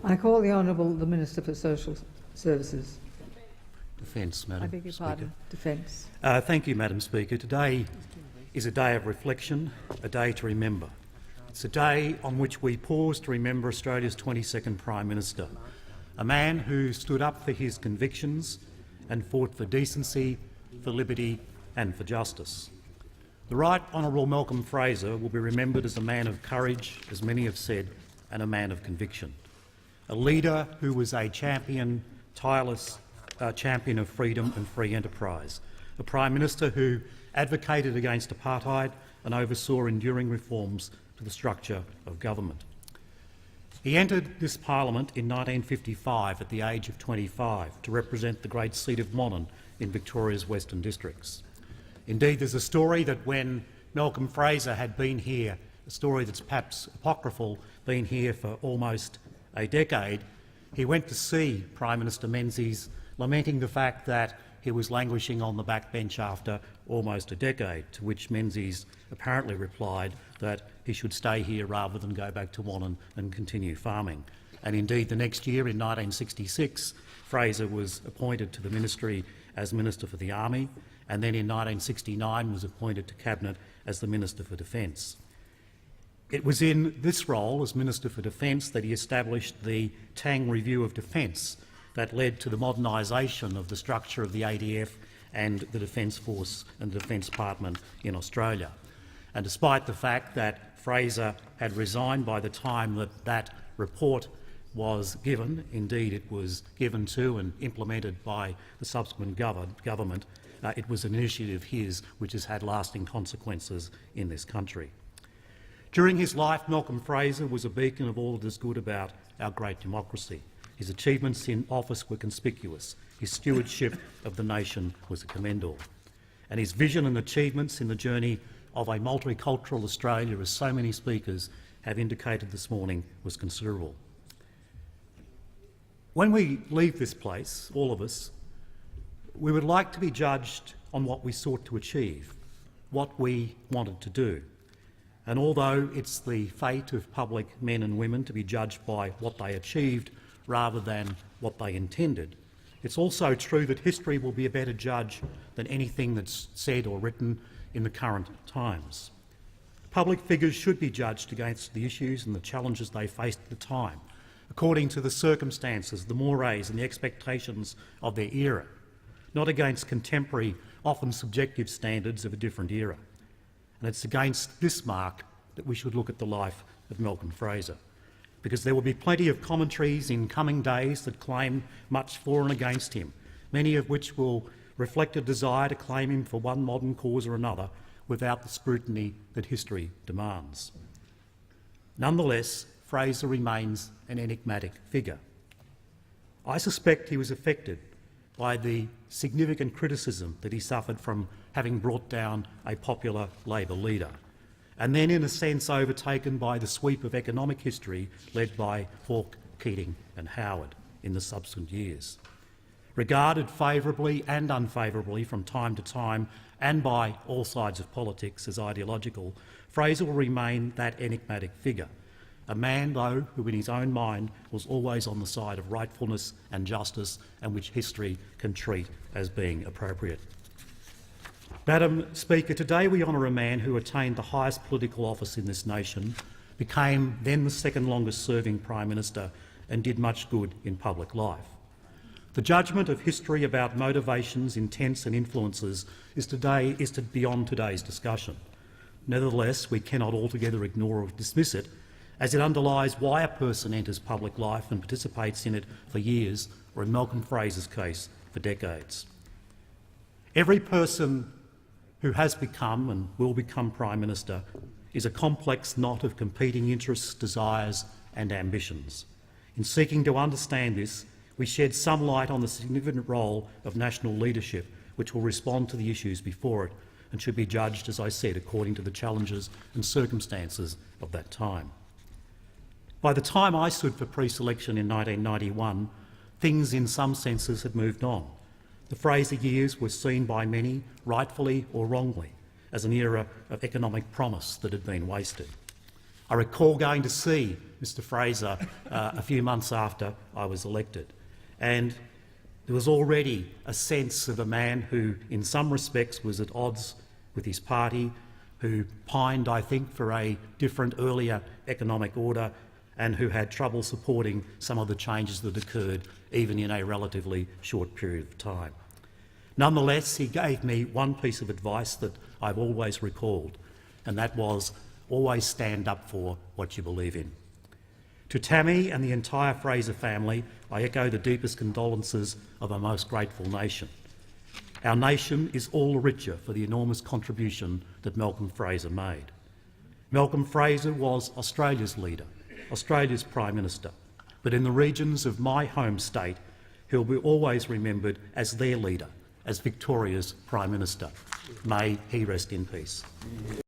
I call the Honourable the Minister for Social Services. Defence, Madam I beg your pardon. Defence. Thank you, Madam Speaker. Today is a day of reflection, a day to remember. It's a day on which we pause to remember Australia's 22nd Prime Minister, a man who stood up for his convictions and fought for decency, for liberty and for justice. The Right Honourable Malcolm Fraser will be remembered as a man of courage, as many have said, and a man of conviction. A leader who was a champion, tireless champion of freedom and free enterprise. A Prime Minister who advocated against apartheid and oversaw enduring reforms to the structure of government. He entered this parliament in 1955 at the age of 25 to represent the great seat of Monmouth in Victoria's Western Districts. Indeed, there's a story that when Malcolm Fraser had been here, a story that's perhaps apocryphal, been here for almost a decade, he went to see Prime Minister Menzies, lamenting the fact that he was languishing on the backbench after almost a decade, to which Menzies apparently replied that he should stay here rather than go back to Wannon and continue farming. And indeed, the next year, in 1966, Fraser was appointed to the ministry as Minister for the Army, and then in 1969 was appointed to Cabinet as the Minister for Defence. It was in this role as Minister for Defence that he established the Tang Review of Defence that led to the modernisation of the structure of the ADF and the Defence Force and the Defence Department in Australia. And despite the fact that Fraser had resigned by the time that that report was given, indeed it was given to and implemented by the subsequent government, it was an initiative of his which has had lasting consequences in this country. During his life, Malcolm Fraser was a beacon of all that is good about our great democracy. His achievements in office were conspicuous. His stewardship of the nation was a commendal. And his vision and achievements in the journey of a multicultural Australia, as so many speakers have indicated this morning, was considerable. When we leave this place, all of us, we would like to be judged on what we sought to achieve, what we wanted to do. And although it's the fate of public men and women to be judged by what they achieved rather than what they intended, it's also true that history will be a better judge than anything that's said or written in the current times. Public figures should be judged against the issues and the challenges they faced at the time, according to the circumstances, the mores and the expectations of their era, not against contemporary, often subjective standards of a different era. And it's against this mark that we should look at the life of Malcolm Fraser, because there will be plenty of commentaries in coming days that claim much for and against him, many of which will reflect a desire to claim him for one modern cause or another without the scrutiny that history demands. Nonetheless, Fraser remains an enigmatic figure. I suspect he was affected by the significant criticism that he suffered from having brought down a popular Labor leader, and then in a sense overtaken by the sweep of economic history led by Hawke, Keating and Howard in the subsequent years. Regarded favourably and unfavourably from time to time and by all sides of politics as ideological, Fraser will remain that enigmatic figure, a man, though, who in his own mind was always on the side of rightfulness and justice, and which history can treat as being appropriate. Madam Speaker, today we honour a man who attained the highest political office in this nation, became then the second longest serving Prime Minister and did much good in public life. The judgment of history about motivations, intents and influences is beyond today's discussion. Nevertheless, we cannot altogether ignore or dismiss it, as it underlies why a person enters public life and participates in it for years, or in Malcolm Fraser's case, for decades. Every person who has become and will become Prime Minister is a complex knot of competing interests, desires and ambitions. In seeking to understand this, we shed some light on the significant role of national leadership, which will respond to the issues before it and should be judged, as I said, according to the challenges and circumstances of that time. By the time I stood for pre-selection in 1991, things in some senses had moved on. The Fraser years were seen by many, rightfully or wrongly, as an era of economic promise that had been wasted. I recall going to see Mr Fraser a few months after I was elected, and there was already a sense of a man who, in some respects, was at odds with his party, who pined, I think, for a different, earlier economic order, and who had trouble supporting some of the changes that occurred even in a relatively short period of time. Nonetheless, he gave me one piece of advice that I've always recalled, and that was always stand up for what you believe in. To Tammy and the entire Fraser family, I echo the deepest condolences of a most grateful nation. Our nation is all the richer for the enormous contribution that Malcolm Fraser made. Malcolm Fraser was Australia's leader, Australia's Prime Minister, but in the regions of my home state, he'll be always remembered as their leader, as Victoria's Prime Minister. May he rest in peace.